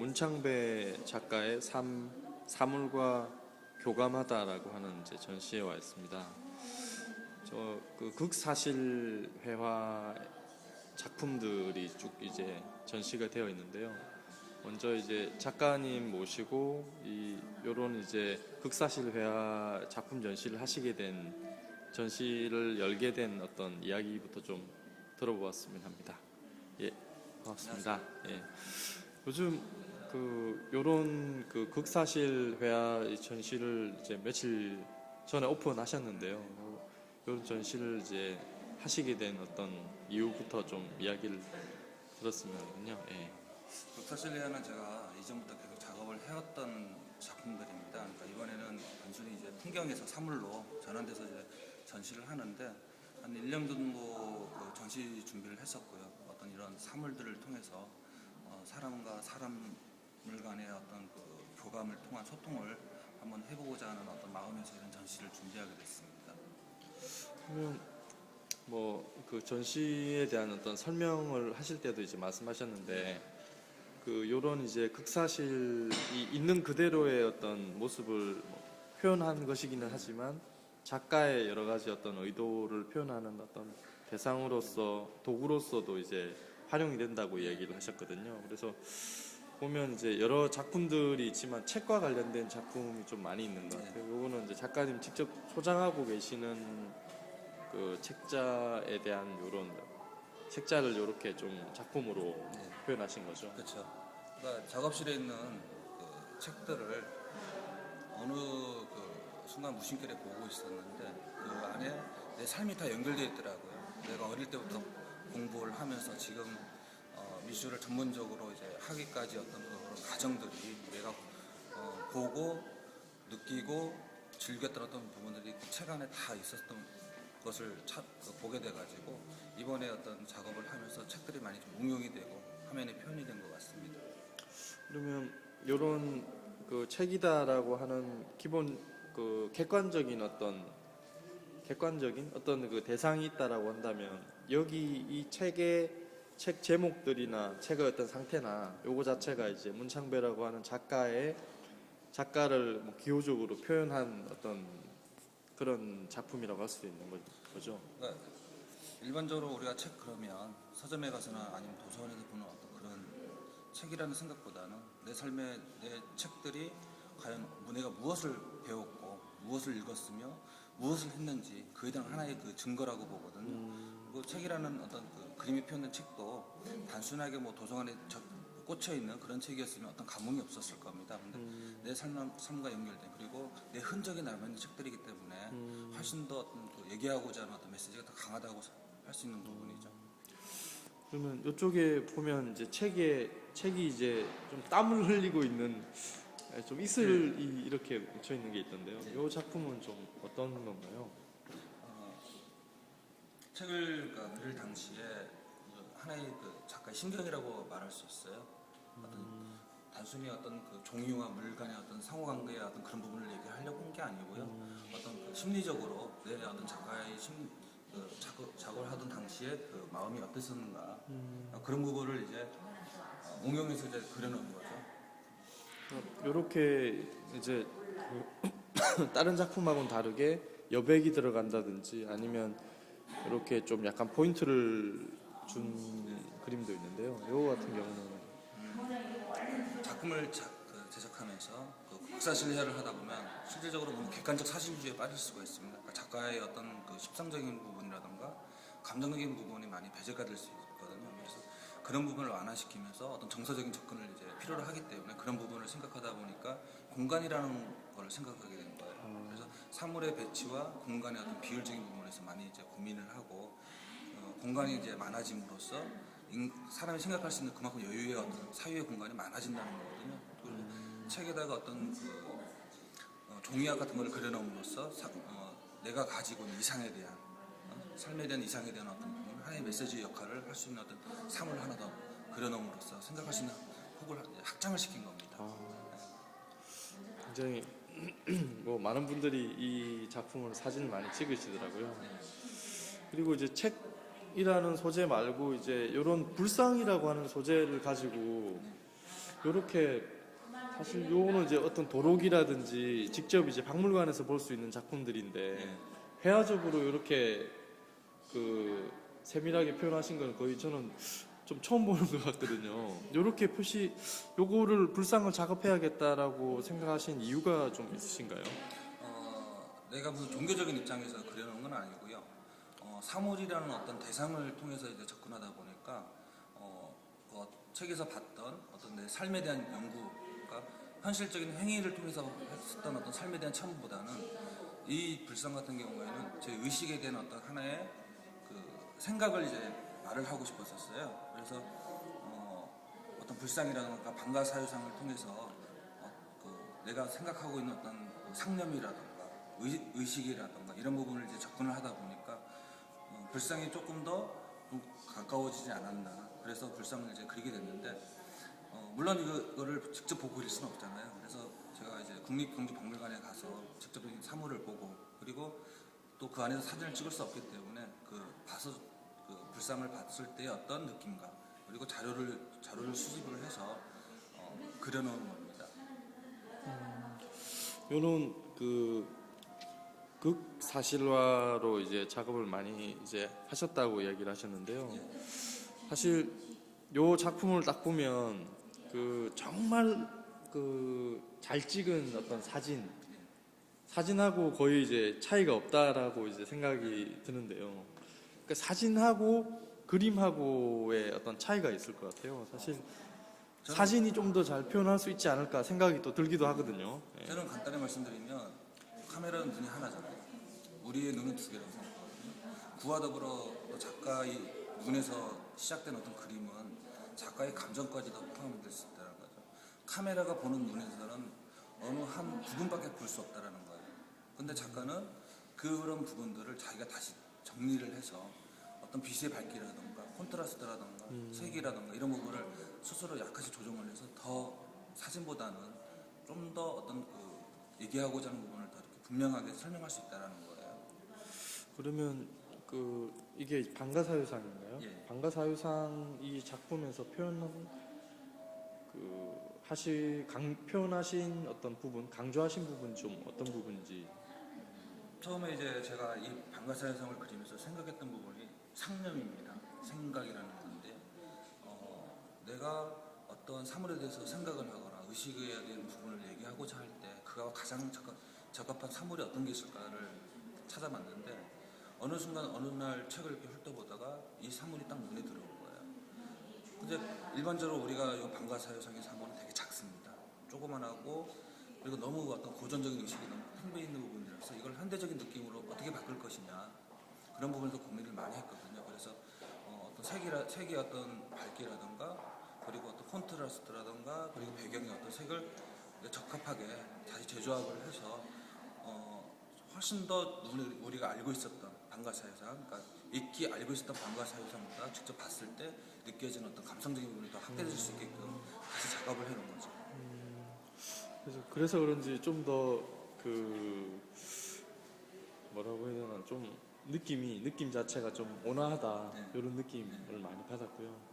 문창배 작가의 사물과 교감하다라고 하는 이제 전시에 와 있습니다. 저 그 극사실 회화 작품들이 쭉 이제 전시가 되어 있는데요. 먼저 이제 작가님 모시고 요런 이제 극사실 회화 작품 전시를 하시게 된 전시를 열게 된 어떤 이야기부터 좀 들어보았으면 합니다. 예, 반갑습니다. 예. 요즘 요런 극사실 회화 전시를 이제 며칠 전에 오픈하셨는데요. 요런 전시를 이제 하시게 된 어떤 이유부터 좀 이야기를 들었으면 하거든요. 예. 극사실회화는 제가 이전부터 계속 작업을 해왔던 작품들입니다. 그러니까 이번에는 단순히 이제 풍경에서 사물로 전환돼서 이제 전시를 하는데 한 1년 정도 그 전시 준비를 했었고요. 어떤 이런 사물들을 통해서 사람과 사람을 간의 어떤 그 교감을 통한 소통을 한번 해보고자 하는 어떤 마음에서 이런 전시를 준비하게 됐습니다. 그러면 그 전시에 대한 어떤 설명을 하실 때도 이제 말씀하셨는데 요런 이제 극사실이 있는 그대로의 어떤 모습을 표현한 것이기는 하지만 작가의 여러 가지 어떤 의도를 표현하는 어떤 대상으로서 도구로서도 이제 활용이 된다고 얘기를 하셨거든요. 그래서 보면 이제 여러 작품들이 있지만 책과 관련된 작품이 좀 많이 있는 것 같아요. 요거는 이제 작가님 직접 소장하고 계시는 그 책자에 대한 요런 책자를 요렇게 좀 작품으로 표현하신 거죠. 그렇죠. 그러니까 작업실에 있는 그 책들을 어느 그 순간 무심결에 보고 있었는데 그 안에 내 삶이 다 연결되어 있더라고요. 내가 어릴 때부터 공부를 하면서 지금 미술을 전문적으로 이제 하기까지 어떤 그런 과정들이 내가 보고 느끼고 즐겼던 어떤 부분들이 그 책 안에 다 있었던 것을 보게 돼가지고 이번에 어떤 작업을 하면서 책들이 많이 좀 응용이 되고 화면에 표현이 된 것 같습니다. 그러면 요런 그 책이다라고 하는 기본 그 객관적인 어떤 그 대상이 있다라고 한다면 여기 이 책의 책 제목들이나 책의 어떤 상태나 요거 자체가 이제 문창배라고 하는 작가를 기호적으로 표현한 어떤 그런 작품이라고 할 수도 있는 거죠. 그러니까 일반적으로 우리가 책 그러면 서점에 가서나 아니면 도서관에서 보는 어떤 그런 책이라는 생각보다는 내 삶의 내 책들이 과연 내가 무엇을 배웠고 무엇을 읽었으며 무엇을 했는지 그에 대한 하나의 그 증거라고 보거든요. 그리고 책이라는 어떤 그 그림이 표현된 책도 단순하게 뭐 도서관에 꽂혀 있는 그런 책이었으면 어떤 감흥이 없었을 겁니다. 근데 내 삶과 연결된 그리고 내 흔적이 남아있는 책들이기 때문에 훨씬 더 어떤 그 얘기하고자 하는 어떤 메시지가 더 강하다고 할 수 있는 부분이죠. 그러면 이쪽에 보면 이제 책이 이제 좀 땀을 흘리고 있는 좀 이슬이 이렇게 묻혀 있는 게 있던데요. 이 작품은 좀 어떤 건가요? 책을 그릴 당시에 하나의 그 작가의 심경이라고 말할 수 있어요. 어떤 단순히 어떤 그 종이와 물 간의 어떤 상호관계의 어떤 그런 부분을 얘기하려고 한 게 아니고요. 어떤 그 심리적으로 내 어떤 작가의 작업을 하던 당시에 그 마음이 어땠었는가 그런 부분을 이제 응용해서 이제 그려놓은 거죠. 이렇게 이제 다른 작품하고는 다르게 여백이 들어간다든지 아니면 이렇게 좀 약간 포인트를 준 그림도 있는데요. 이거 같은 경우는 작품을 제작하면서 그 국사실회를 하다 보면 실질적으로 너무 객관적 사실주의에 빠질 수가 있습니다. 그러니까 작가의 어떤 그 십상적인 부분이라든가 감정적인 부분이 많이 배제가 될 수 있거든요. 그래서 그런 부분을 완화시키면서 어떤 정서적인 접근을 이제 필요로 하기 때문에 그런 부분을 생각하다 보니까 공간이라는 걸 생각하게 되는 거예요. 그래서 사물의 배치와 공간의 어떤 비율적인 부분에서 많이 이제 고민을 하고 공간이 이제 많아짐으로써 사람이 생각할 수 있는 그만큼 여유의 어떤 사유의 공간이 많아진다는 거거든요. 그리고 책에다가 어떤 종이학 같은 걸 그려놓음으로써 내가 가지고 있는 이상에 대한 삶에 대한 이상에 대한 어떤 하나의 메시지 역할을 할 수 있는 어떤 삶을 하나 더 그려놓음으로써 생각할 수 있는 폭을 확장을 시킨 겁니다. 굉장히 많은 분들이 이 작품을 사진을 많이 찍으시더라고요. 그리고 이제 책이라는 소재 말고 이제 이런 불상이라고 하는 소재를 가지고 요렇게 사실 요거는 이제 어떤 도록이라든지 직접 이제 박물관에서 볼 수 있는 작품들인데 예. 회화적으로 이렇게 그 세밀하게 표현하신 건 거의 저는 좀 처음 보는 것 같거든요. 요렇게 요거를 불상을 작업해야겠다라고 생각하신 이유가 좀 있으신가요? 내가 무슨 종교적인 입장에서 그려놓은 건 아니고요. 사물이라는 어떤 대상을 통해서 이제 접근하다 보니까 그 책에서 봤던 어떤 내 삶에 대한 연구가 현실적인 행위를 통해서 했었던 어떤 삶에 대한 첨부보다는 이 불상 같은 경우에는 제 의식에 대한 어떤 하나의 그 생각을 이제 말을 하고 싶었었어요. 그래서 어떤 불상이라든가 방가사유상을 통해서 내가 생각하고 있는 어떤 상념이라든가 의식이라든가 이런 부분을 이제 접근을 하다 보니까 불상이 조금 더 가까워지지 않았나. 그래서 불상을 이제 그리게 됐는데 물론 이거를 직접 보고 그릴 수는 없잖아요. 그래서 제가 이제 국립경주박물관에 가서 직접 사물을 보고 그리고 또 그 안에서 사진을 찍을 수 없기 때문에 그 불상을 봤을 때의 어떤 느낌과 그리고 자료를 수집을 해서 그려놓은 겁니다. 요런 그 극사실화로 이제 작업을 많이 이제 하셨다고 이야기를 하셨는데요. 사실 요 작품을 딱 보면 그 정말 그 잘 찍은 어떤 사진하고 거의 이제 차이가 없다라고 이제 생각이 드는데요. 그러니까 사진하고 그림하고의 어떤 차이가 있을 것 같아요. 사실 사진이 좀 더 잘 표현할 수 있지 않을까 생각이 또 들기도 하거든요. 예. 저는 간단히 말씀드리면 카메라는 눈이 하나잖아요. 우리의 눈은 두 개라고 생각하거든요. 그와 더불어 또 작가의 눈에서 시작된 어떤 그림은 작가의 감정까지도 포함될 수 있다는 거죠. 카메라가 보는 눈에서는 어느 한 부분밖에 볼 수 없다는 거예요. 근데 작가는 그런 부분들을 자기가 다시 정리를 해서 어떤 빛의 밝기라든가 콘트라스트라든가 색이라든가 이런 부분을 스스로 약간씩 조정을 해서 더 사진보다는 좀 더 어떤 얘기하고자 하는 부분을 더 이렇게 분명하게 설명할 수 있다는 거예요. 그러면 그 이게 방가사유상인가요? 예. 방가사유상 이 작품에서 표현하신 어떤 부분, 강조하신 부분 좀 어떤 부분인지. 처음에 이제 제가 이 방가사유상을 그리면서 생각했던 부분이 상념입니다. 생각이라는 건데 내가 어떤 사물에 대해서 생각을 하거나 의식에 대한 부분을 얘기하고자 할 때 그가 가장 적합한 사물이 어떤 게 있을까를 찾아봤는데 어느 순간 어느 날 책을 이렇게 훑어보다가 이 사물이 딱 눈에 들어온 거예요. 근데 일반적으로 우리가 이 방가사유상의 사물은 되게 작습니다. 조그만하고 그리고 너무 어떤 고전적인 의식이 너무 풍부해 있는 부분이라서 이걸 현대적인 느낌으로 어떻게 바꿀 것이냐 그런 부분에서 고민을 많이 했거든요. 그래서 어떤 색의 어떤 밝기라든가 그리고 어떤 콘트라스트라든가 그리고 배경의 어떤 색을 적합하게 다시 재조합을 해서 훨씬 더 우리가 알고 있었던 방가사유상, 그러니까 익히 알고 있었던 방가사유상보다 직접 봤을 때 느껴지는 어떤 감성적인 부분이 더 확대될 수 있게끔 다시 작업을 해놓은 거죠. 그래서 그런지 좀 더 그 뭐라고 해야 되나 좀 느낌 자체가 좀 온화하다 네. 이런 느낌을 많이 받았고요.